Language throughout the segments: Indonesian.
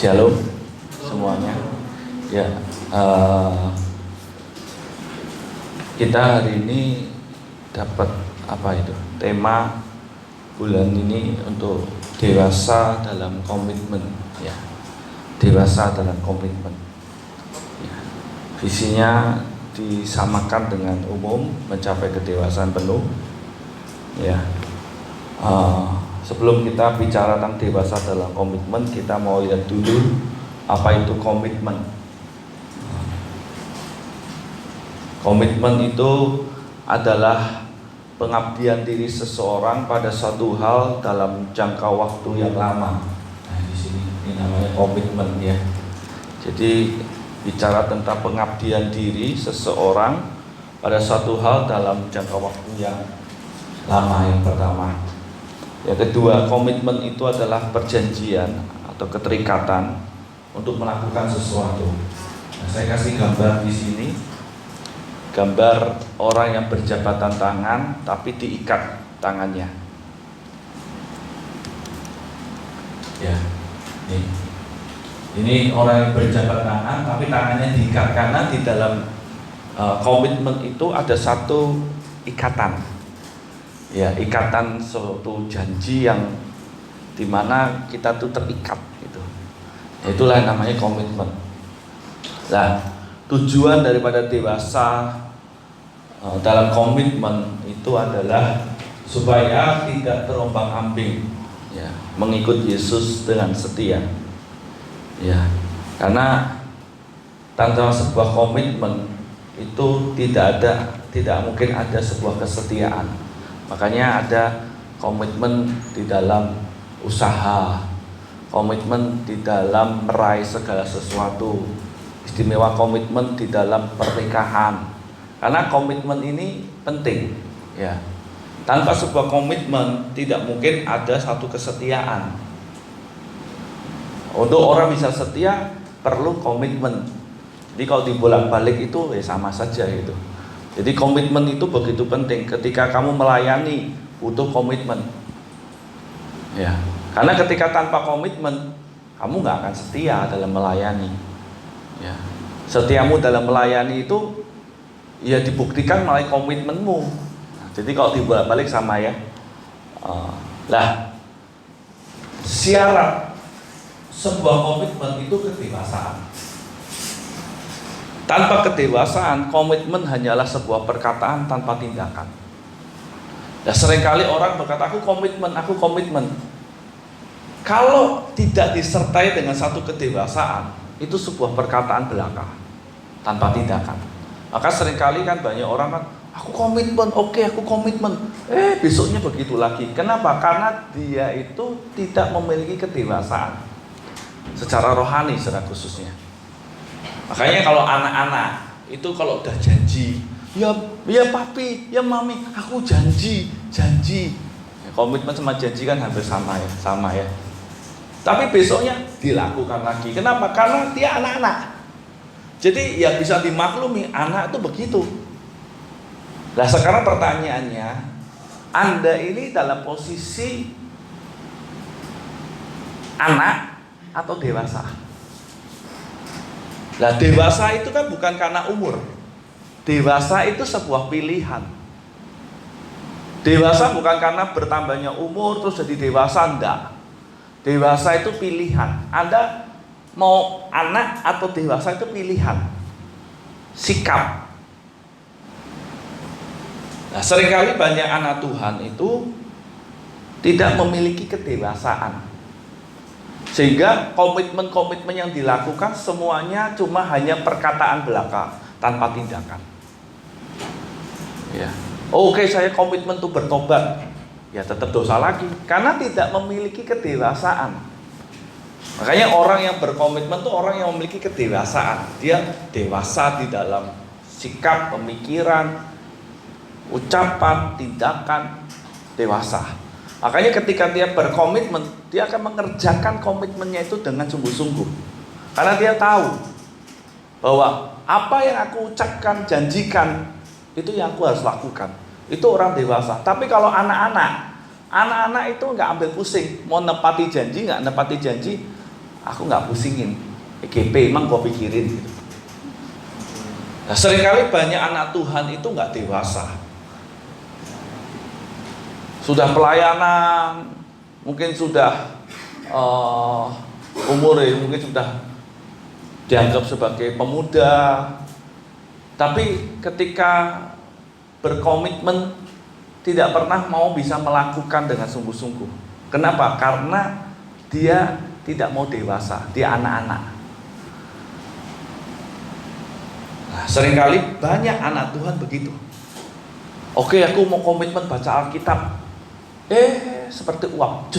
Shalom semuanya. Ya, kita hari ini dapat tema bulan ini untuk dewasa dalam komitmen. Ya, dewasa dalam komitmen. Ya, visinya disamakan dengan umum mencapai kedewasaan penuh. Ya. Sebelum kita bicara tentang dewasa dalam komitmen, kita mau lihat dulu apa itu komitmen. Komitmen itu adalah pengabdian diri seseorang pada suatu hal dalam jangka waktu yang lama. Nah, di sini ini namanya komitmen ya. Jadi bicara tentang pengabdian diri seseorang pada suatu hal dalam jangka waktu yang lama, yang pertama. Yang kedua, komitmen itu adalah perjanjian atau keterikatan untuk melakukan sesuatu. Nah, saya kasih gambar di sini, gambar orang yang berjabatan tangan tapi diikat tangannya. Ya, ini orang yang berjabat tangan tapi tangannya diikat karena di dalam komitmen itu ada satu ikatan. Ya, ikatan suatu janji yang dimana kita tuh terikat gitu. Itulah yang namanya komitmen. Nah, tujuan daripada dewasa dalam komitmen itu adalah supaya tidak terombang-ambing, ya, mengikut Yesus dengan setia. Ya, karena tanpa sebuah komitmen itu tidak mungkin ada sebuah kesetiaan. Makanya ada komitmen di dalam usaha, komitmen di dalam meraih segala sesuatu, istimewa komitmen di dalam pernikahan. Karena komitmen ini penting, ya. Tanpa sebuah komitmen tidak mungkin ada satu kesetiaan. Untuk orang bisa setia perlu komitmen. Jadi kalau dibolak-balik itu ya sama saja gitu. Jadi komitmen itu begitu penting. Ketika kamu melayani butuh komitmen. Ya, karena ketika tanpa komitmen kamu nggak akan setia dalam melayani. Ya, setiamu dalam melayani itu ya dibuktikan melalui komitmenmu. Nah, jadi kalau dibolak-balik sama ya. Syarat sebuah komitmen itu kedewasaan. Tanpa kedewasaan, komitmen hanyalah sebuah perkataan tanpa tindakan. Ya, seringkali orang berkata, aku komitmen. Kalau tidak disertai dengan satu kedewasaan, itu sebuah perkataan belaka, tanpa tindakan. Maka seringkali kan banyak orang kan, aku komitmen, oke, aku komitmen. Besoknya begitu lagi. Kenapa? Karena dia itu tidak memiliki kedewasaan secara rohani, secara khususnya. Makanya kalau anak-anak itu kalau udah janji, ya papi, ya mami, aku janji. Ya, komitmen sama janji kan hampir sama ya. Tapi besoknya dilakukan lagi. Kenapa? Karena dia anak-anak. Jadi ya bisa dimaklumi anak itu begitu. Nah, sekarang pertanyaannya, Anda ini dalam posisi anak atau dewasa? Nah, dewasa itu kan bukan karena umur. Dewasa itu sebuah pilihan. Dewasa bukan karena bertambahnya umur terus jadi dewasa, enggak. Dewasa itu pilihan. Anda mau anak atau dewasa itu pilihan. Sikap. Nah, seringkali banyak anak Tuhan itu tidak memiliki kedewasaan. Sehingga komitmen-komitmen yang dilakukan semuanya cuma hanya perkataan belaka tanpa tindakan. Ya. Oke, saya komitmen untuk bertobat. Ya tetap dosa lagi karena tidak memiliki kedewasaan. Makanya orang yang berkomitmen itu orang yang memiliki kedewasaan. Dia dewasa di dalam sikap, pemikiran, ucapan, tindakan, dewasa. Makanya ketika dia berkomitmen, dia akan mengerjakan komitmennya itu dengan sungguh-sungguh. Karena dia tahu bahwa apa yang aku ucapkan, janjikan, itu yang aku harus lakukan. Itu orang dewasa. Tapi kalau anak-anak itu nggak ambil pusing, mau nepati janji nggak nepati janji, aku nggak pusingin. EGP emang gua pikirin gitu. Nah, seringkali banyak anak Tuhan itu nggak dewasa. Sudah pelayanan, mungkin sudah umurnya mungkin sudah dianggap sebagai pemuda, tapi ketika berkomitmen tidak pernah mau bisa melakukan dengan sungguh-sungguh. Kenapa? Karena dia tidak mau dewasa, dia anak-anak. Nah, seringkali banyak anak Tuhan begitu. Oke, aku mau komitmen baca Alkitab. Seperti uang,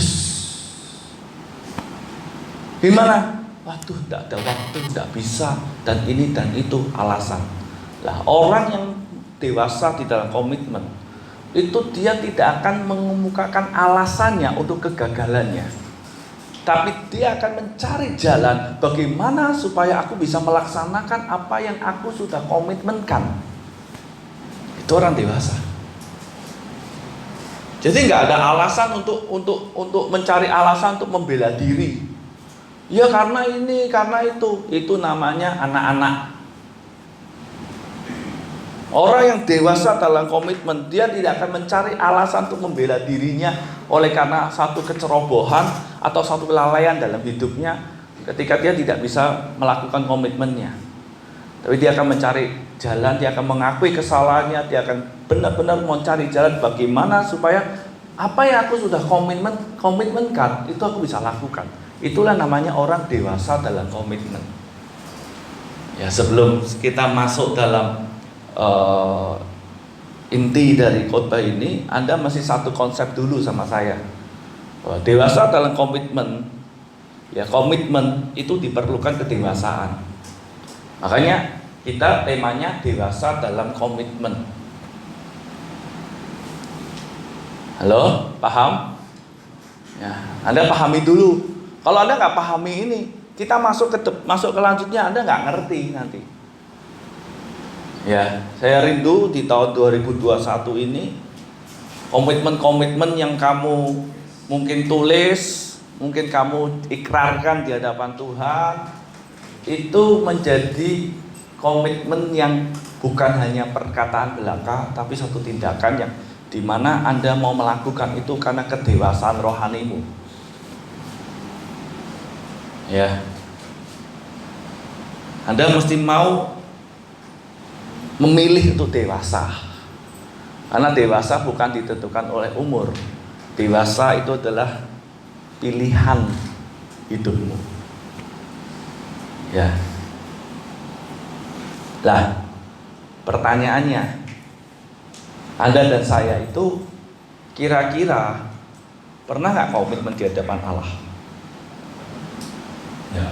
gimana? Waduh, tidak ada waktu, tidak bisa, dan ini dan itu alasan. Lah, orang yang dewasa di dalam komitmen itu dia tidak akan mengemukakan alasannya untuk kegagalannya, tapi dia akan mencari jalan bagaimana supaya aku bisa melaksanakan apa yang aku sudah komitmenkan. Itu orang dewasa. Jadi nggak ada alasan untuk mencari alasan untuk membela diri. Ya karena ini, karena itu namanya anak-anak. Orang yang dewasa dalam komitmen, dia tidak akan mencari alasan untuk membela dirinya oleh karena satu kecerobohan atau satu kelalaian dalam hidupnya ketika dia tidak bisa melakukan komitmennya. Tapi dia akan mencari jalan, dia akan mengakui kesalahannya, dia akan benar-benar mencari jalan bagaimana supaya apa yang aku sudah komitmenkan itu aku bisa lakukan. Itulah namanya orang dewasa dalam komitmen. Ya, sebelum kita masuk dalam inti dari khotbah ini, Anda masih satu konsep dulu sama saya. Bahwa dewasa dalam komitmen, ya komitmen itu diperlukan kedewasaan. Makanya kita temanya dewasa dalam komitmen. Halo, paham? Ya, Anda pahami dulu. Kalau Anda nggak pahami ini, kita masuk ke lanjutnya Anda nggak ngerti nanti. Ya, saya rindu di tahun 2021 ini komitmen-komitmen yang kamu mungkin tulis, mungkin kamu ikrarkan di hadapan Tuhan, itu menjadi komitmen yang bukan hanya perkataan belaka, tapi satu tindakan yang dimana Anda mau melakukan itu karena kedewasaan rohanimu. Ya, Anda mesti mau memilih untuk dewasa. Karena dewasa bukan ditentukan oleh umur. Dewasa itu adalah pilihan hidupmu. Ya. Lah, pertanyaannya, Anda dan saya itu kira-kira pernah nggak komitmen di hadapan Allah? Ya.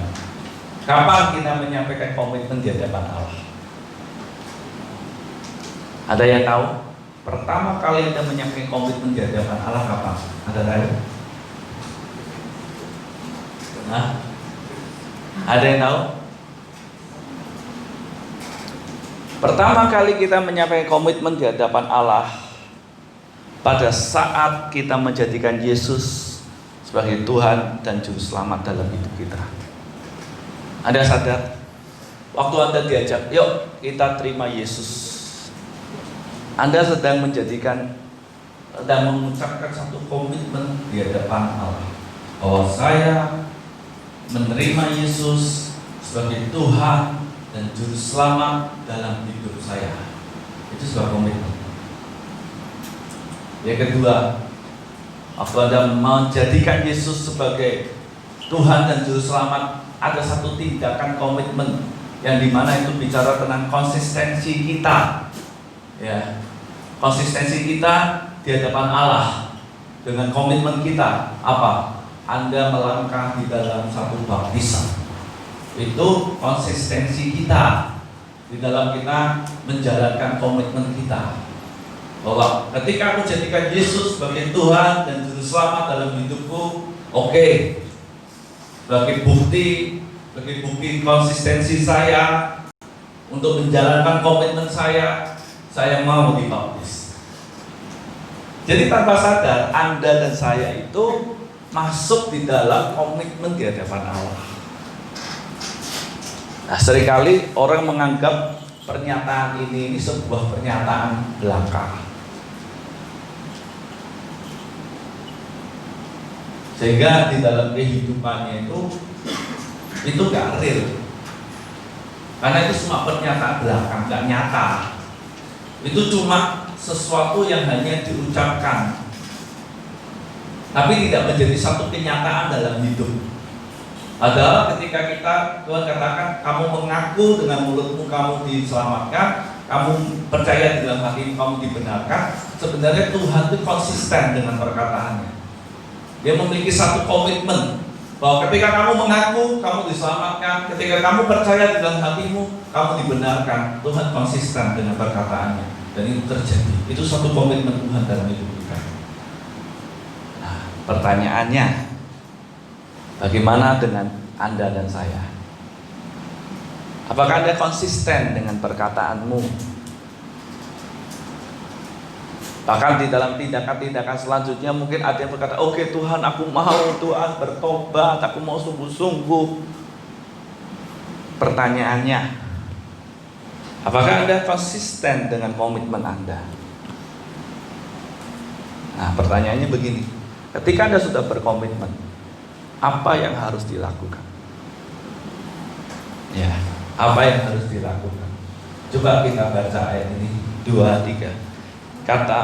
Kapan kita menyampaikan komitmen di hadapan Allah? Ada yang tahu? Pertama kali Anda menyampaikan komitmen di hadapan Allah kapan? Ada tahu? Nah, ada yang tahu? Pertama kali kita menyampaikan komitmen di hadapan Allah pada saat kita menjadikan Yesus sebagai Tuhan dan Juru Selamat dalam hidup kita. Anda sadar? Waktu Anda diajak, yuk kita terima Yesus, Anda sedang mengucapkan satu komitmen di hadapan Allah bahwa saya menerima Yesus sebagai Tuhan dan Juru Selamat dalam hidup saya. Itu sebuah komitmen. Yang kedua, waktu Anda menjadikan Yesus sebagai Tuhan dan Juru Selamat, ada satu tindakan komitmen yang dimana itu bicara tentang konsistensi kita. Ya, konsistensi kita di hadapan Allah dengan komitmen kita apa? Anda melangkah di dalam satu baptisan. Itu konsistensi kita di dalam kita menjalankan komitmen kita. Bahwa ketika aku jadikan Yesus sebagai Tuhan dan Juru Selamat dalam hidupku, oke, sebagai bukti konsistensi saya untuk menjalankan komitmen saya mau dibaptis. Jadi tanpa sadar Anda dan saya itu masuk di dalam komitmen di hadapan Allah. Nah, seringkali orang menganggap pernyataan ini sebuah pernyataan belaka, sehingga di dalam kehidupannya itu gak real, karena itu cuma pernyataan belaka, gak nyata. Itu cuma sesuatu yang hanya diucapkan, tapi tidak menjadi satu kenyataan dalam hidup. Adalah ketika Tuhan katakan, kamu mengaku dengan mulutmu kamu diselamatkan, kamu percaya di dalam hatimu kamu dibenarkan. Sebenarnya Tuhan itu konsisten dengan perkataannya. Dia memiliki satu komitmen bahwa ketika kamu mengaku kamu diselamatkan, ketika kamu percaya di dalam hatimu kamu dibenarkan. Tuhan konsisten dengan perkataannya, dan itu terjadi. Itu satu komitmen Tuhan dalam hidup kita. Nah, pertanyaannya, bagaimana dengan Anda dan saya? Apakah Anda konsisten dengan perkataanmu? Bahkan di dalam tindakan-tindakan selanjutnya mungkin ada yang berkata, oke Tuhan, aku mau Tuhan bertobat, aku mau sungguh-sungguh. Pertanyaannya, apakah Anda konsisten dengan komitmen Anda? Nah, pertanyaannya begini, ketika Anda sudah berkomitmen, apa yang harus dilakukan? Ya, apa yang harus dilakukan? Coba kita baca ayat ini 2-3.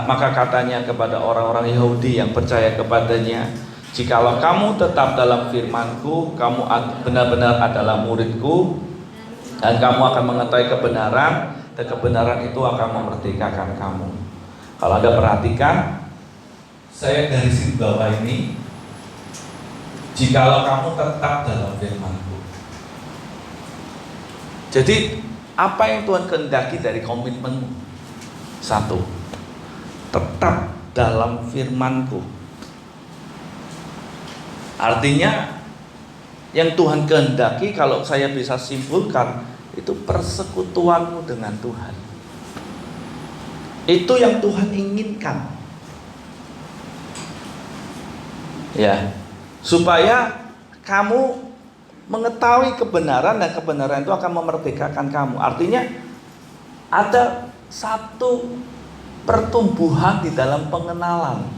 Maka katanya kepada orang-orang Yahudi yang percaya kepadanya, jikalau kamu tetap dalam firman-Ku, kamu benar-benar adalah murid-Ku, dan kamu akan mengetahui kebenaran, dan kebenaran itu akan memerdekakan kamu. Kalau Anda perhatikan, saya garis bawah ini, jikalau kamu tetap dalam firman-Ku. Jadi apa yang Tuhan kehendaki dari komitmenmu? Satu, tetap dalam firman-Ku. Artinya yang Tuhan kehendaki, kalau saya bisa simpulkan, itu persekutuanmu dengan Tuhan. Itu yang Tuhan inginkan. Ya, supaya kamu mengetahui kebenaran, dan kebenaran itu akan memerdekakan kamu. Artinya ada satu pertumbuhan di dalam pengenalan.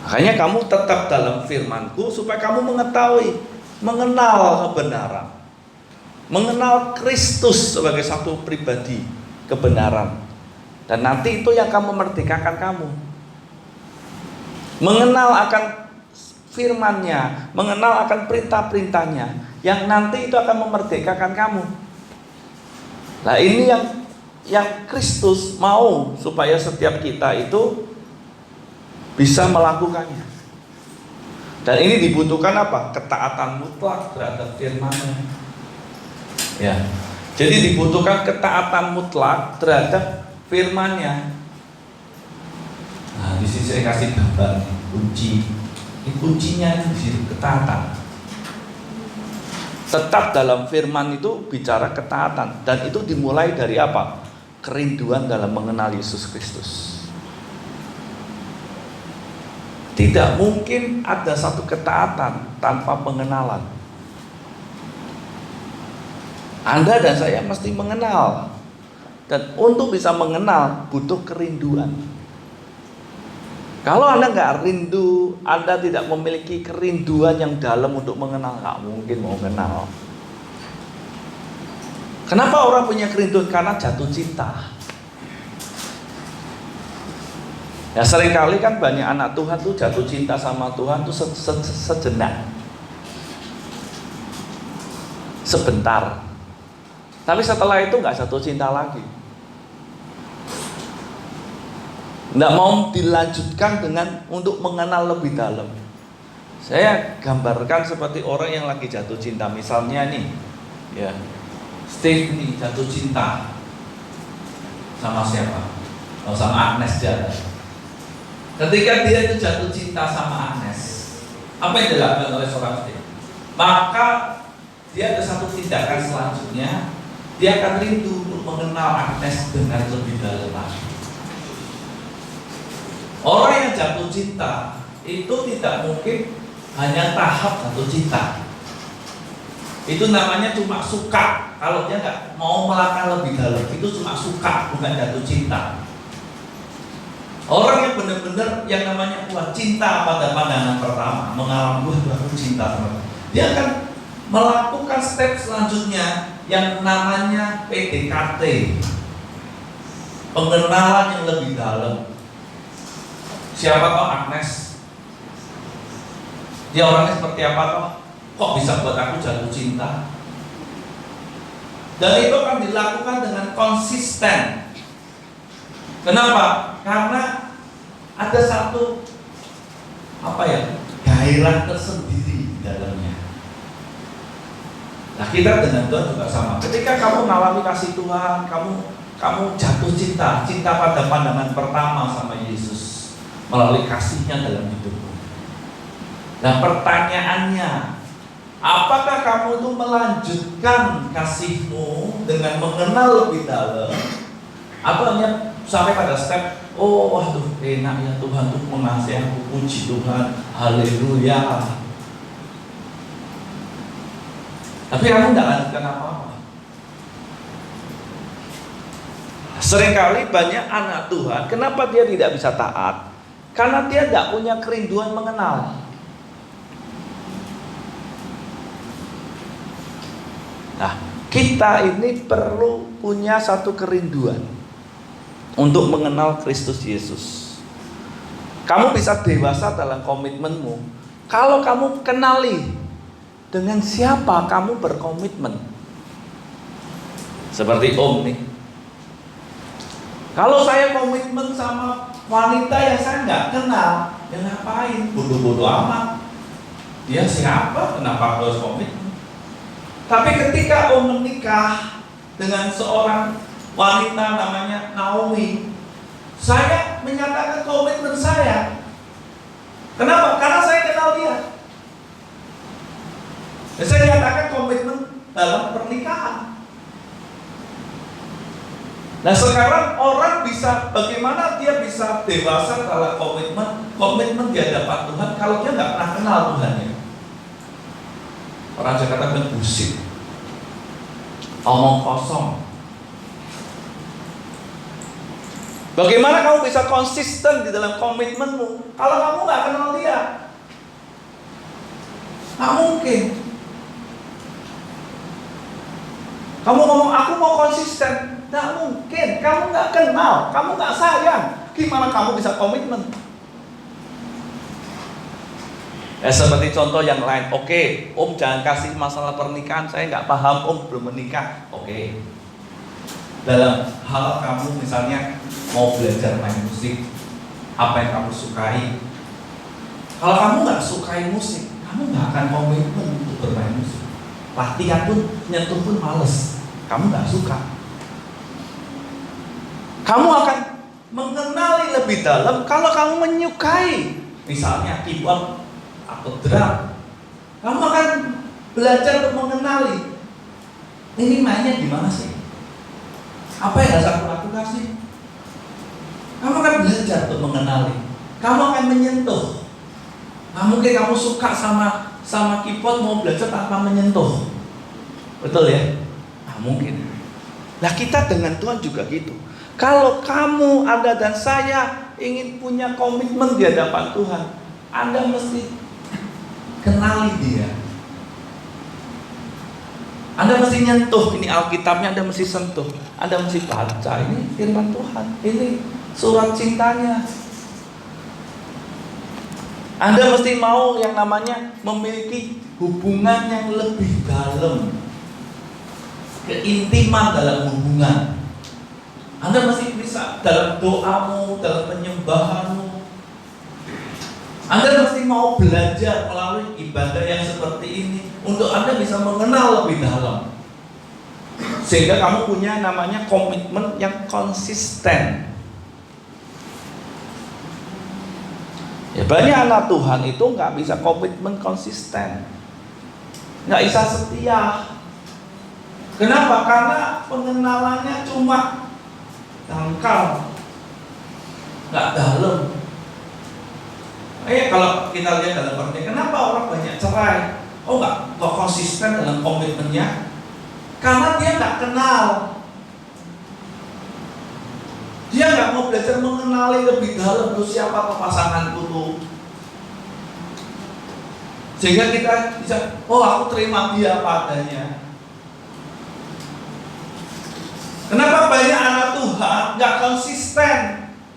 Makanya kamu tetap dalam firman-Ku supaya kamu mengetahui, mengenal kebenaran, mengenal Kristus sebagai satu pribadi kebenaran. Dan nanti itu yang akan memerdekakan kamu. Mengenal akan firman-Nya, mengenal akan perintah-perintahnya, yang nanti itu akan memerdekakan kamu. Nah, ini yang Kristus mau supaya setiap kita itu bisa melakukannya. Dan ini dibutuhkan apa? Ketaatan mutlak terhadap firman-Nya. Ya. Jadi dibutuhkan ketaatan mutlak terhadap firman-Nya. Nah, di sini saya kasih gambar kunci. Ini kuncinya di sini, ketaatan. Tetap dalam firman itu bicara ketaatan, dan itu dimulai dari apa? Kerinduan dalam mengenal Yesus Kristus. Tidak mungkin ada satu ketaatan tanpa pengenalan. Anda dan saya mesti mengenal, dan untuk bisa mengenal butuh kerinduan. Kalau Anda nggak rindu, Anda tidak memiliki kerinduan yang dalam untuk mengenal, nggak mungkin mau kenal. Kenapa orang punya kerinduan? Karena jatuh cinta. Ya, seringkali kan banyak anak Tuhan tuh jatuh cinta sama Tuhan tuh sejenak, sebentar. Tapi setelah itu nggak jatuh cinta lagi. Nggak mau dilanjutkan dengan untuk mengenal lebih dalam. Saya gambarkan seperti orang yang lagi jatuh cinta. Misalnya nih, ya, Steve nih jatuh cinta sama siapa? Oh, sama Agnes Jara. Ketika dia itu jatuh cinta sama Agnes, apa yang dilakukan oleh seorang Steve? Maka dia ada satu tindakan selanjutnya. Dia akan rindu untuk mengenal Agnes dengan lebih dalam lagi. Orang yang jatuh cinta itu tidak mungkin hanya tahap jatuh cinta. Itu namanya cuma suka. Kalau dia nggak mau melangkah lebih dalam, itu cuma suka, bukan jatuh cinta. Orang yang benar-benar yang namanya wah cinta pada pandangan pertama, mengalami wah aku cinta sama dia, akan melakukan step selanjutnya yang namanya PDKT, pengenalan yang lebih dalam. Siapa toh Agnes? Dia orangnya seperti apa toh? Kok bisa buat aku jatuh cinta? Dan itu akan dilakukan dengan konsisten. Kenapa? Karena ada satu gairah tersendiri di dalamnya. Nah, kita dengan Tuhan juga sama. Ketika kamu mengalami kasih Tuhan, kamu jatuh cinta pada pandangan pertama sama Yesus melalui kasihnya dalam hidupmu. Nah, pertanyaannya, apakah kamu itu melanjutkan kasihmu dengan mengenal lebih dalam, atau hanya sampai pada step, oh waduh enak ya Tuhan tuh mengasihi aku, puji Tuhan, haleluya, tapi kamu tidak lanjutkan apa-apa. Seringkali banyak anak Tuhan, kenapa dia tidak bisa taat? Karena dia tidak punya kerinduan mengenal. Nah, kita ini perlu punya satu kerinduan untuk mengenal Kristus Yesus. Kamu bisa dewasa dalam komitmenmu kalau kamu kenali dengan siapa kamu berkomitmen. Seperti Om nih, kalau saya komitmen sama wanita yang saya nggak kenal, ya ngapain? Bodoh-bodoh amat. Dia siapa? Kenapa harus komitmen? Tapi ketika Om menikah dengan seorang wanita namanya Naomi, saya menyatakan komitmen saya. Kenapa? Karena saya kenal dia. Dan saya nyatakan komitmen dalam pernikahan. Nah, sekarang orang bisa, bagaimana dia bisa dewasa dalam komitmen di hadapan Tuhan kalau dia nggak pernah kenal Tuhannya. Orang Jakarta bilang bullshit, omong kosong. Bagaimana kamu bisa konsisten di dalam komitmenmu kalau kamu nggak kenal dia? Nggak mungkin. Kamu ngomong aku mau konsisten, nggak mungkin. Kamu nggak kenal, kamu nggak sayang. Gimana kamu bisa komitmen? Ya seperti contoh yang lain. Oke, Om jangan kasih masalah pernikahan, saya nggak paham, Om belum menikah. Oke. Dalam hal kamu misalnya mau belajar main musik, apa yang kamu sukai? Kalau kamu nggak sukai musik, kamu nggak akan komitmen untuk bermain musik. Latihan pun, nyentuh pun males. Kamu nggak suka. Kamu akan mengenali lebih dalam kalau kamu menyukai, misalnya keyboard atau drum. Kamu akan belajar untuk mengenali ini mainnya gimana sih? Apa yang harus aku lakukan sih? Kamu akan belajar untuk mengenali. Kamu akan menyentuh. Nah, mungkin kamu suka sama keyboard mau belajar tanpa menyentuh. Betul ya? Nah, mungkin. Nah, kita dengan Tuhan juga gitu. Kalau kamu, Anda dan saya ingin punya komitmen di hadapan Tuhan, Anda mesti kenali dia. Anda mesti nyentuh, ini Alkitabnya Anda mesti sentuh. Anda mesti baca, ini firman Tuhan, ini surat cintanya. Anda mesti mau yang namanya memiliki hubungan yang lebih dalam, keintiman dalam hubungan. Anda mesti bisa dalam doamu, dalam penyembahanmu. Anda mesti mau belajar melalui ibadah yang seperti ini untuk Anda bisa mengenal lebih dalam, sehingga kamu punya namanya komitmen yang konsisten. Ya, banyak anak Tuhan itu nggak bisa komitmen konsisten, nggak bisa setia. Kenapa? Karena pengenalannya cuma dangkal, nggak dalam. Kalau kita lihat dalam pernikahan, kenapa orang banyak cerai? Oh nggak konsisten dalam komitmennya? Karena dia nggak kenal. Dia nggak mau belajar mengenali lebih dalam tuh siapa pasanganku tuh. Sehingga kita bisa, oh aku terima dia apa adanya. Kenapa banyak anak Tuhan nggak konsisten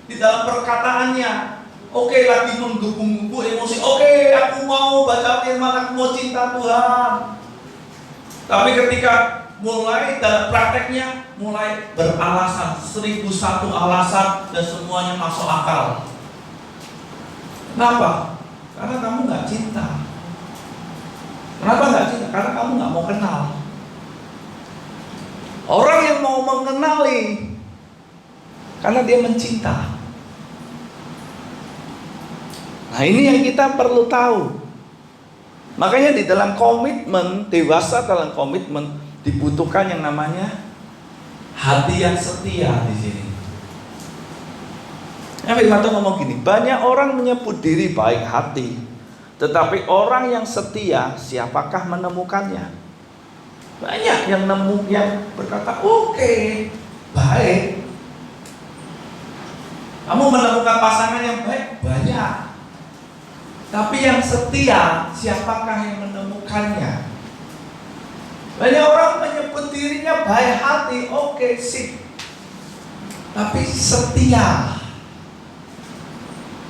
di dalam perkataannya? Oke, lagi menggebu-gebu emosi. Oke, aku mau baca firman, aku mau cinta Tuhan. Tapi ketika mulai dalam prakteknya, mulai beralasan 1001 alasan dan semuanya masuk akal. Kenapa? Karena kamu nggak cinta. Kenapa nggak cinta? Karena kamu nggak mau kenal. Orang yang mau mengenali, karena dia mencinta. Nah ini yang kita perlu tahu. Makanya di dalam komitmen, dewasa dalam komitmen dibutuhkan yang namanya hati yang setia di sini. Ya, Firman Tuhan ngomong gini, banyak orang menyebut diri baik hati, tetapi orang yang setia, siapakah menemukannya? Banyak yang berkata, oke, baik. Kamu menemukan pasangan yang baik, banyak. Tapi yang setia, siapakah yang menemukannya? Banyak orang menyebut dirinya baik hati, oke, sip. Tapi setia,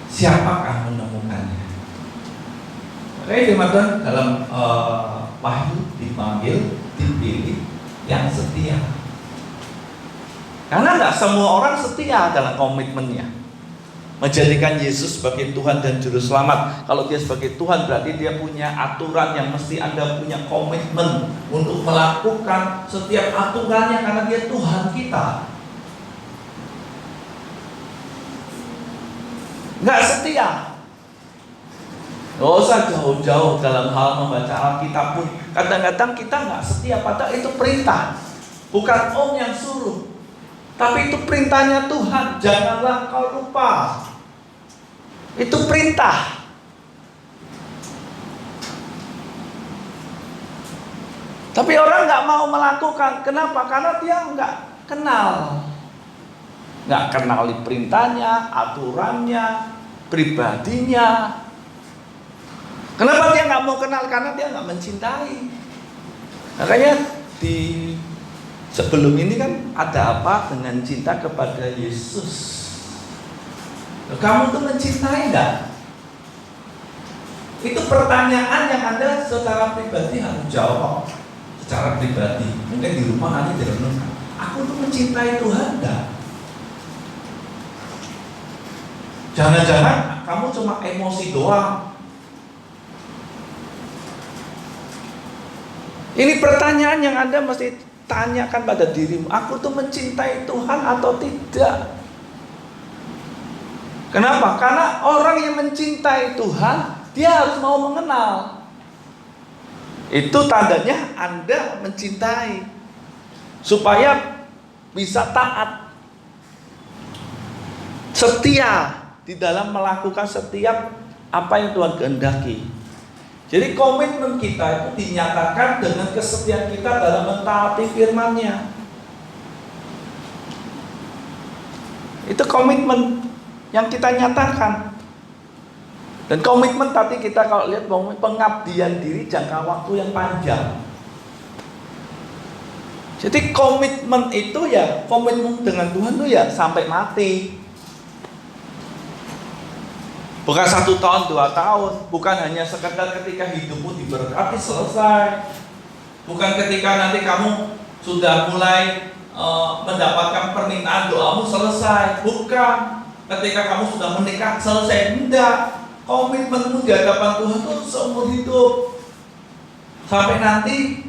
siapakah menemukannya? Makanya Firman Tuhan dalam Wahyu dipanggil, dipilih yang setia. Karena tidak semua orang setia dalam komitmennya. Menjadikan Yesus sebagai Tuhan dan Juru Selamat. Kalau dia sebagai Tuhan berarti dia punya aturan yang mesti Anda punya komitmen untuk melakukan setiap aturannya karena dia Tuhan kita. Nggak setia. Nggak usah jauh-jauh dalam hal membaca Alkitab pun. Kadang-kadang kita nggak setia, padahal itu perintah. Bukan Om yang suruh, tapi itu perintahnya Tuhan. Janganlah kau lupa. Itu perintah. Tapi orang nggak mau melakukan. Kenapa? Karena dia nggak kenal. Nggak kenali perintahnya, aturannya, pribadinya. Kenapa dia nggak mau kenal? Karena dia nggak mencintai. Makanya di sebelum ini kan ada apa dengan cinta kepada Yesus? Kamu tuh mencintai enggak? Itu pertanyaan yang Anda secara pribadi harus jawab. Secara pribadi. Mungkin di rumah nanti direnungkan. Aku tuh mencintai Tuhan enggak? Jangan-jangan kamu cuma emosi doang. Ini pertanyaan yang Anda mesti tanyakan pada dirimu. Aku tuh mencintai Tuhan atau tidak? Kenapa? Karena orang yang mencintai Tuhan, dia harus mau mengenal. Itu tandanya Anda mencintai, supaya bisa taat, setia di dalam melakukan setiap apa yang Tuhan kehendaki. Jadi komitmen kita itu dinyatakan dengan kesetiaan kita dalam mentaati firman-Nya. Itu komitmen yang kita nyatakan. Dan komitmen tadi kita kalau lihat pengabdian diri jangka waktu yang panjang. Jadi komitmen itu ya, komitmen dengan Tuhan itu ya sampai mati. Bukan 1 tahun, 2 tahun. Bukan hanya sekedar ketika hidupmu diberkati selesai. Bukan ketika nanti kamu sudah mulai mendapatkan permintaan doamu selesai. Bukan ketika kamu sudah menikah selesai. Tidak. Komitmenmu di hadapan Tuhan itu seumur hidup. Sampai nanti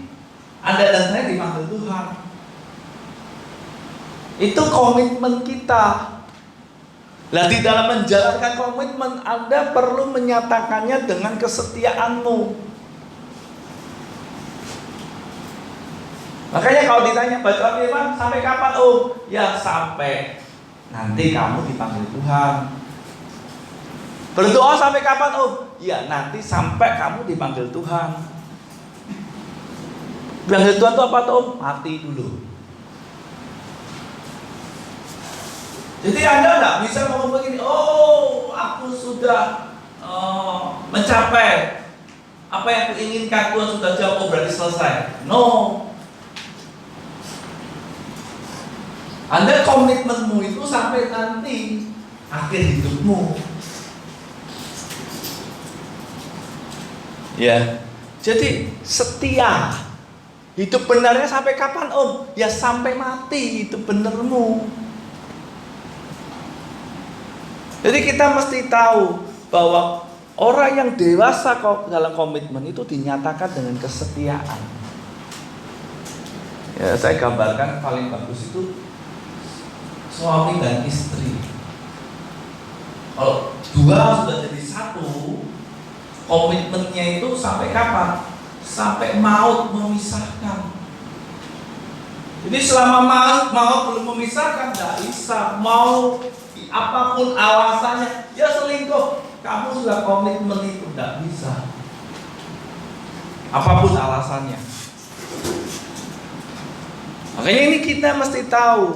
Anda dan saya dipanggil Tuhan. Itu komitmen kita. Nah, di dalam menjalankan komitmen, Anda perlu menyatakannya dengan kesetiaanmu. Makanya kalau ditanya baca firman sampai kapan? Oh, ya sampai nanti kamu dipanggil Tuhan. Berdoa sampai kapan? Oh, ya nanti sampai kamu dipanggil Tuhan. Bilang dari Tuhan itu apa tuh? Mati dulu. Jadi Anda nggak bisa ngomong begini, oh aku sudah mencapai apa yang aku inginkan, Tuhan sudah jawab, oh berarti selesai. No. Anda komitmenmu itu sampai nanti akhir hidupmu. Ya, jadi setia. Hidup benarnya sampai kapan Om? Ya sampai mati hidup benermu. Jadi kita mesti tahu bahwa orang yang dewasa dalam komitmen itu dinyatakan dengan kesetiaan. Ya, saya gambarkan paling bagus itu suami dan istri. Kalau dua sudah jadi satu, komitmennya itu sampai kapan? Sampai maut memisahkan. Jadi selama maut belum memisahkan, tidak bisa. Mau apapun alasannya, ya selingkuh. Kamu sudah komitmen itu, tidak bisa. Apapun alasannya. Makanya ini kita mesti tahu,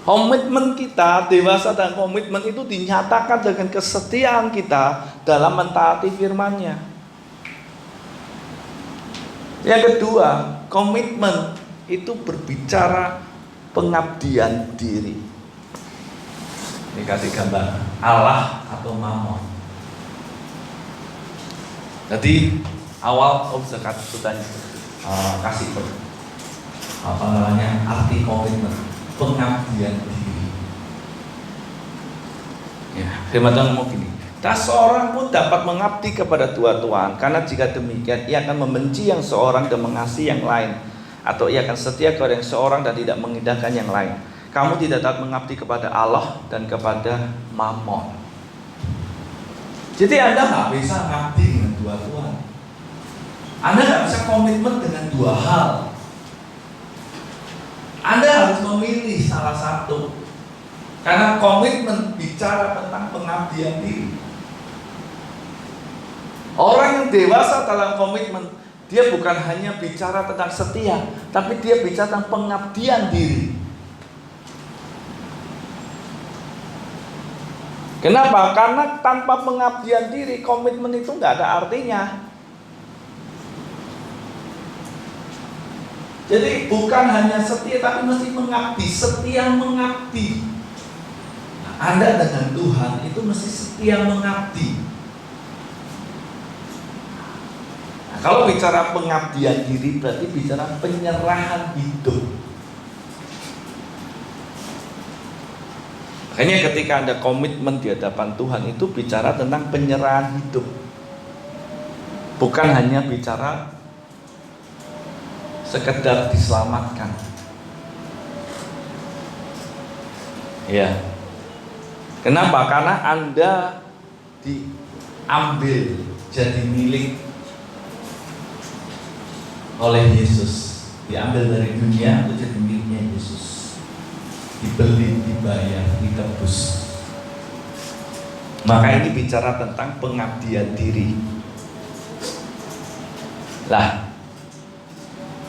komitmen kita, dewasa dan komitmen itu dinyatakan dengan kesetiaan kita dalam mentaati firman-Nya. Yang kedua, komitmen itu berbicara pengabdian diri. Ini kasih gambar Allah atau Mammon. Jadi awal sudah kasih arti komitmen, pengabdian diri. Ya, firman Tuhan ngomong gini, tak seorang pun dapat mengabdi kepada dua Tuhan, karena jika demikian ia akan membenci yang seorang dan mengasihi yang lain, atau ia akan setia kepada yang seorang dan tidak mengindahkan yang lain. Kamu tidak dapat mengabdi kepada Allah dan kepada Mammon. Jadi Anda nggak bisa mengabdi dengan dua Tuhan. Anda nggak bisa komitmen dengan dua hal. Anda harus memilih salah satu. Karena komitmen bicara tentang pengabdian diri. Orang yang dewasa dalam komitmen, dia bukan hanya bicara tentang setia, tapi dia bicara tentang pengabdian diri. Kenapa? Karena tanpa pengabdian diri, komitmen itu nggak ada artinya. Jadi bukan hanya setia, tapi mesti mengabdi, setia mengabdi. Nah, Anda dengan Tuhan itu mesti setia mengabdi. Kalau bicara pengabdian diri berarti bicara penyerahan hidup. Makanya ketika Anda komitmen di hadapan Tuhan itu bicara tentang penyerahan hidup. Bukan hanya bicara sekedar diselamatkan. Ya. Kenapa? Karena Anda diambil jadi milik oleh Yesus, diambil dari dunia untuk jadi miliknya Yesus, dibeli, dibayar, ditebus. Maka ini bicara tentang pengabdian diri. Lah,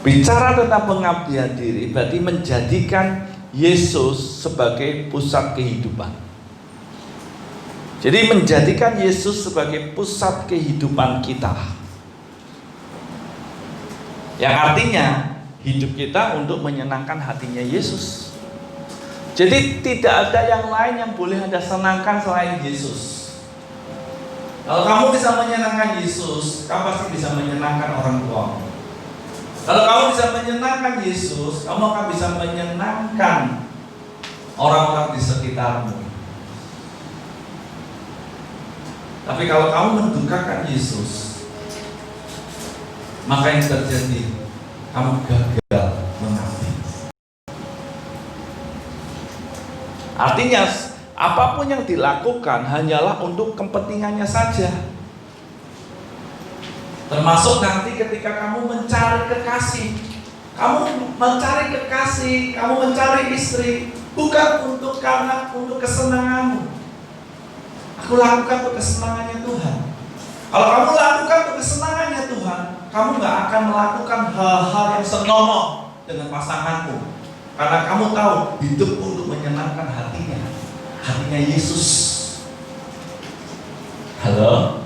bicara tentang pengabdian diri berarti menjadikan Yesus sebagai pusat kehidupan. Jadi menjadikan Yesus sebagai pusat kehidupan kita. Yang artinya hidup kita untuk menyenangkan hatinya Yesus. Jadi tidak ada yang lain yang boleh Anda senangkan selain Yesus. Kalau kamu bisa menyenangkan Yesus, kamu pasti bisa menyenangkan orang tuamu. Kalau kamu bisa menyenangkan Yesus, kamu akan bisa menyenangkan orang-orang di sekitarmu. Tapi kalau kamu mendukakan Yesus, maka yang terjadi, kamu gagal mengabdi. Artinya, apapun yang dilakukan hanyalah untuk kepentingannya saja. Termasuk nanti ketika kamu mencari kekasih. Kamu mencari istri, bukan untuk kesenanganmu. Aku lakukan untuk kesenangannya Tuhan. Kalau kamu lakukan untuk kesenangannya Tuhan, kamu nggak akan melakukan hal-hal yang senonoh dengan pasanganmu, karena kamu tahu hidup untuk menyenangkan hatinya Yesus. Halo?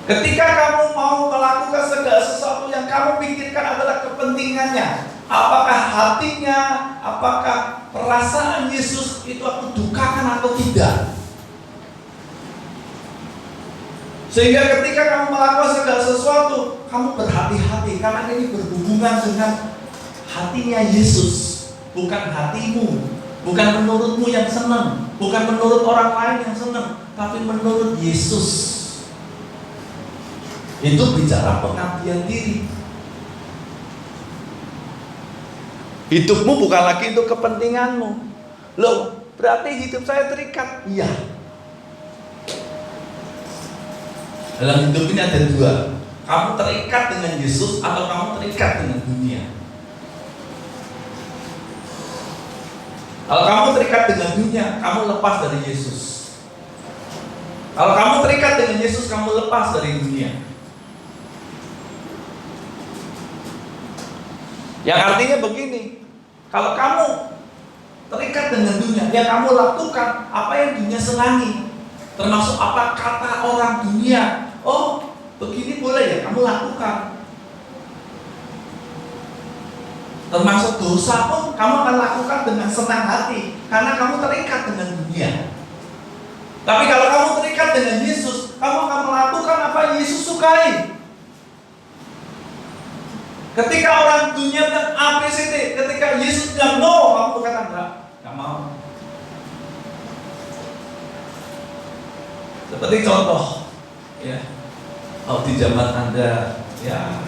Ketika kamu mau melakukan segala sesuatu yang kamu pikirkan adalah kepentingannya, apakah hatinya, apakah perasaan Yesus itu aku dukakan atau tidak? Sehingga ketika kamu melakukan segala sesuatu, kamu berhati-hati karena ini berhubungan dengan hatinya Yesus, bukan hatimu, bukan menurutmu yang senang, bukan menurut orang lain yang senang, tapi menurut Yesus. Itu bicara pengabdian diri. Hidupmu bukan lagi untuk kepentinganmu. Loh, berarti hidup saya terikat. Iya. Dalam hidup ini ada dua. Kamu terikat dengan Yesus atau kamu terikat dengan dunia. Kalau kamu terikat dengan dunia, kamu lepas dari Yesus. Kalau kamu terikat dengan Yesus, kamu lepas dari dunia. Yang artinya begini, kalau kamu terikat dengan dunia, yang kamu lakukan apa yang dunia senangi, termasuk apa kata orang dunia. Oh, begini boleh ya kamu lakukan. Termasuk dosa pun kamu akan lakukan dengan senang hati, karena kamu terikat dengan dunia. Tapi kalau kamu terikat dengan Yesus, kamu akan melakukan apa yang Yesus sukai. Ketika orang dunia bilang ABCD, ketika Yesus bilang no, kamu berkata enggak mau. Seperti contoh, ya, kalau di zaman Anda, ya,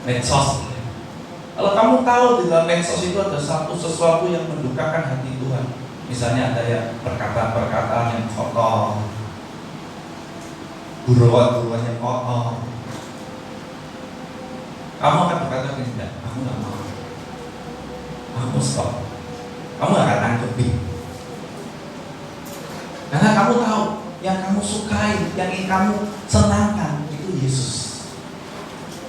medsos. Kalau kamu tahu di dalam medsos itu ada sesuatu yang mendukakan hati Tuhan, misalnya ada ya perkataan-perkataan yang kotor, buruan-buruan yang kotor, kamu akan berkata tidak, aku nggak mau, aku stop. Kamu akan tanggapi, karena kamu tahu yang kamu sukai, yang ingin kamu senangkan itu Yesus.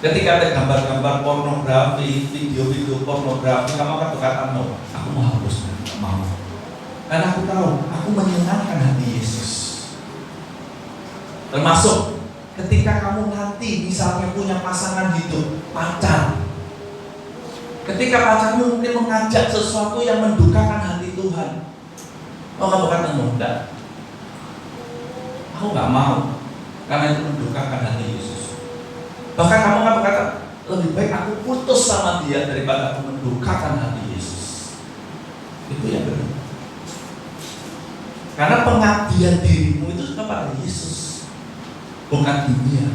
Ketika ada gambar-gambar pornografi, video-video pornografi, kamu akan berkata no, aku mau hapus, nggak mau. Karena aku tahu, aku menyenangkan hati Yesus. Termasuk ketika kamu nanti misalnya punya pasangan hidup, pacar. Ketika pacarmu mungkin mengajak sesuatu yang mendukakan hati Tuhan, oh kamu berkata enggak, aku nggak mau, karena itu mendukakan hati Yesus. Bahkan kamu akan berkata, lebih baik aku putus sama dia daripada aku mendukakan hati Yesus. Itu yang benar. Karena pengabdian dirimu itu kepada Yesus, bukan dunia.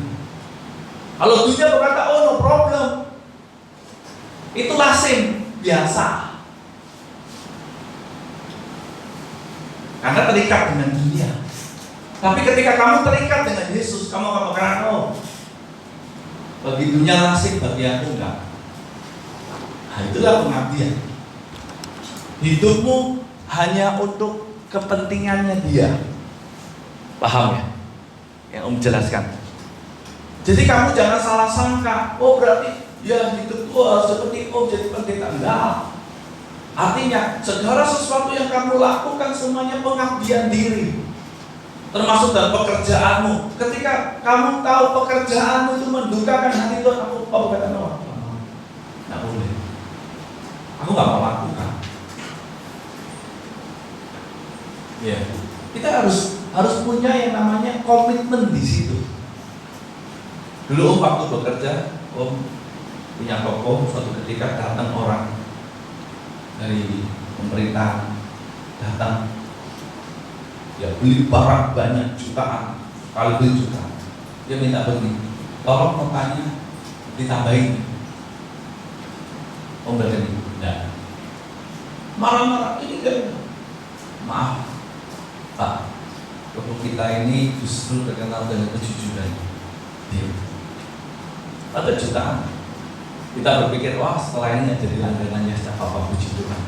Kalau dunia berkata, oh no problem, itu lazim, biasa. Karena terikat dengan dunia. Tapi ketika kamu terikat dengan Yesus, kamu akan berkata, oh, bagi dunia lazim, bagi aku enggak. Nah, itulah pengabdian. Hidupmu hanya untuk kepentingannya dia. Paham ya? Yang Om jelaskan. Jadi kamu jangan salah sangka, oh berarti ya hidupku harus seperti Om jadi pendeta. Enggak. Artinya segala sesuatu yang kamu lakukan semuanya pengabdian diri. Termasuk dalam pekerjaanmu. Ketika kamu tahu pekerjaanmu itu mendukakan hati Tuhan, aku berkata no, nggak boleh. Aku nggak mau lakukan. Ya, kita harus punya yang namanya komitmen di situ. Dulu Om waktu bekerja, Om punya toko. Suatu ketika datang orang dari pemerintah, datang, ya beli barang banyak jutaan, kali beli jutaan. Dia minta begini, tolong notanya ditambahin. Om berkata, enggak. Marah-marah, ini kan, maaf Pak, toko kita ini justru terkenal dengan kejujuran. Dia ada jutaan. Kita berpikir, wah setelah ini jadi langganannya siapa Pak, puji Tuhan.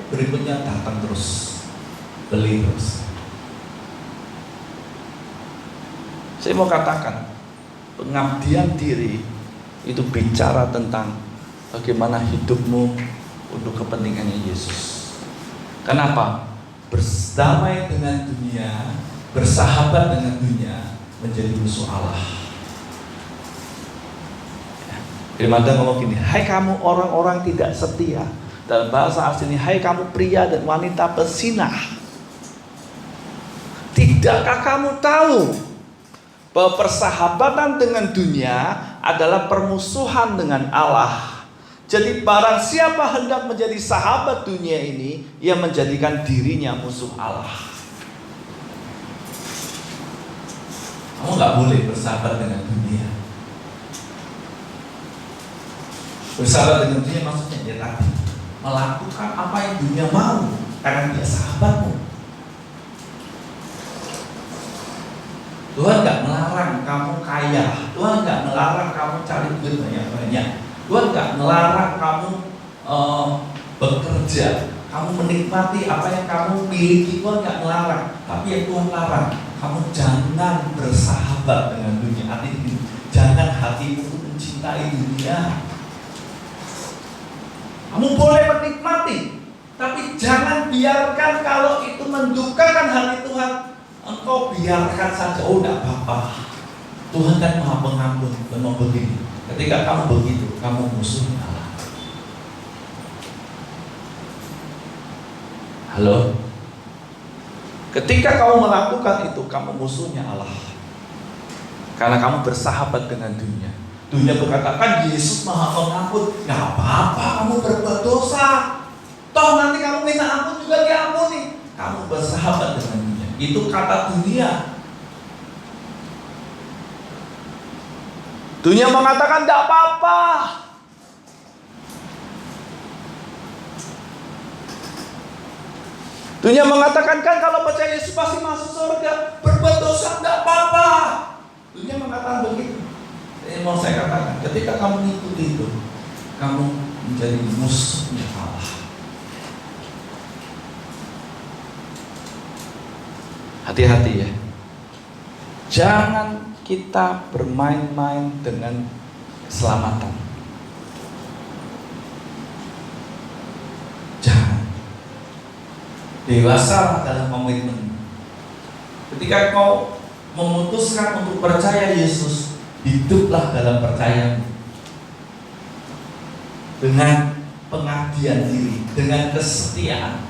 Berikutnya datang terus, beli terus. Saya mau katakan, pengabdian diri itu bicara tentang bagaimana hidupmu untuk kepentingannya Yesus. Kenapa? Berdamai dengan dunia, bersahabat dengan dunia, menjadi musuh Allah. Firman Tuhan ngomong gini, hai kamu orang-orang tidak setia. Dalam bahasa aslinya, hai kamu pria dan wanita pezinah. Tidakkah kamu tahu bahwa persahabatan dengan dunia adalah permusuhan dengan Allah? Jadi barang siapa hendak menjadi sahabat dunia ini, ia menjadikan dirinya musuh Allah. Kamu gak boleh bersahabat dengan dunia. Bersahabat dengan dunia maksudnya dia tadi melakukan apa yang dunia mau, karena dia sahabatmu. Tuhan gak melarang kamu kaya, Tuhan gak melarang kamu cari duit banyak-banyak, Tuhan gak melarang kamu bekerja, kamu menikmati apa yang kamu miliki. Tuhan gak melarang. Tapi yang Tuhan larang, kamu jangan bersahabat dengan dunia. Artinya jangan hatimu mencintai dunia. Kamu boleh menikmati, tapi jangan biarkan kalau itu mendukakan hati Tuhan, engkau biarkan saja. Oh, tidak apa-apa. Tuhan kan Maha Pengampun. Memang begini. Ketika kamu begitu, kamu musuhnya Allah. Halo? Ketika kamu melakukan itu, kamu musuhnya Allah. Karena kamu bersahabat dengan dunia. Dunia berkatakan Yesus Maha Pengampun. Gak apa-apa kamu berbuat dosa, toh nanti kamu minta ampun juga diampuni. Kamu bersahabat dengan dunia. Itu kata dunia. Dunia mengatakan gak apa-apa. Dunia mengatakan kan kalau percaya Yesus pasti masuk surga, berbuat dosa gak apa-apa. Dunia mengatakan begitu. Ini mau saya katakan, ketika kamu mengikuti itu, kamu menjadi musuhnya Allah. Hati-hati ya. Jangan kita bermain-main dengan keselamatan. Jangan. Dewasa dalam komitmen. Ketika kau memutuskan untuk percaya Yesus, hiduplah dalam percaya dengan pengabdian diri, dengan kesetiaan.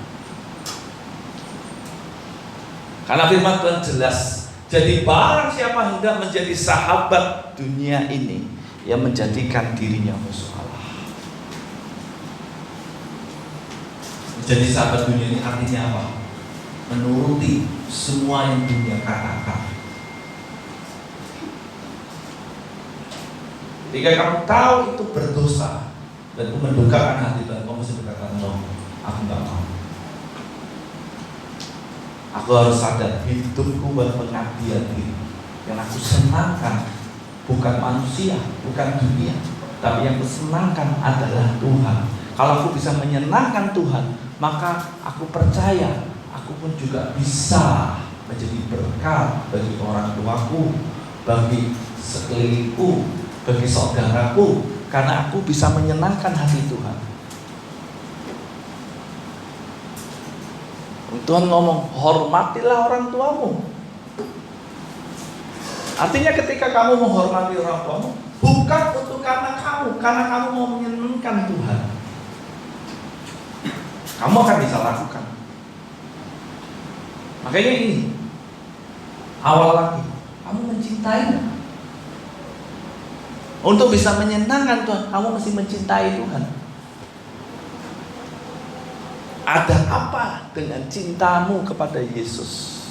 Karena firman Tuhan jelas. Jadi barang siapa hendak menjadi sahabat dunia ini, ia menjadikan dirinya musuh Allah. Menjadi sahabat dunia ini artinya apa? Menuruti semua yang dunia katakan. Ketika kamu tahu itu berdosa dan itu mendukakan hati Tuhan, kamu mesti berkata, no, aku gak mau. Aku harus sadar hidupku buat pengabdian diri. Yang aku senangkan bukan manusia, bukan dunia, tapi yang aku senangkan adalah Tuhan. Kalau aku bisa menyenangkan Tuhan, maka aku percaya aku pun juga bisa menjadi berkat bagi orang tuaku, bagi sekelilingku, bagi saudaraku, karena aku bisa menyenangkan hati Tuhan. Tuhan ngomong, hormatilah orang tuamu. Artinya ketika kamu menghormati orang tuamu, bukan untuk karena kamu mau menyenangkan Tuhan. Kamu akan bisa lakukan. Makanya ini awal lagi, kamu mencintainya. Untuk bisa menyenangkan Tuhan, kamu mesti mencintai Tuhan. Ada apa dengan cintamu kepada Yesus?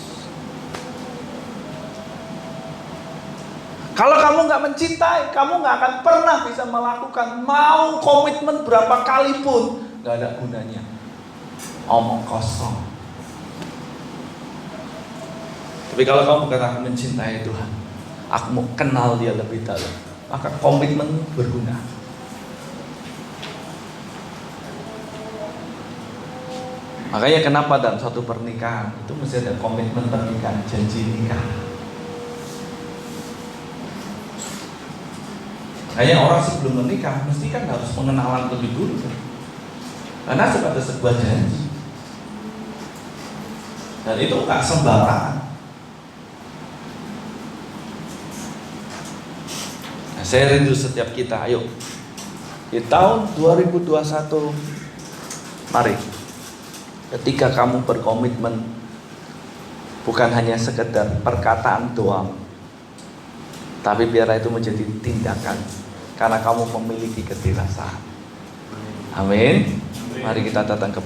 Kalau kamu gak mencintai, kamu gak akan pernah bisa melakukan. Mau komitmen berapa kali pun gak ada gunanya. Omong kosong. Tapi kalau kamu katakan mencintai Tuhan, aku mau kenal dia lebih dalam, maka komitmen berguna. Makanya kenapa dalam suatu pernikahan itu mesti ada komitmen pernikahan, janji nikah. Hanya orang sebelum menikah mesti kan harus pengenalan lebih dulu kan? Karena ada sebuah janji. Dan itu nggak sembarangan. Nah, saya rindu setiap kita, ayo di tahun 2021, mari ketika kamu berkomitmen, bukan hanya sekedar perkataan doang, tapi biar itu menjadi tindakan, karena kamu memiliki kedewasaan. Amin. Mari kita datang ke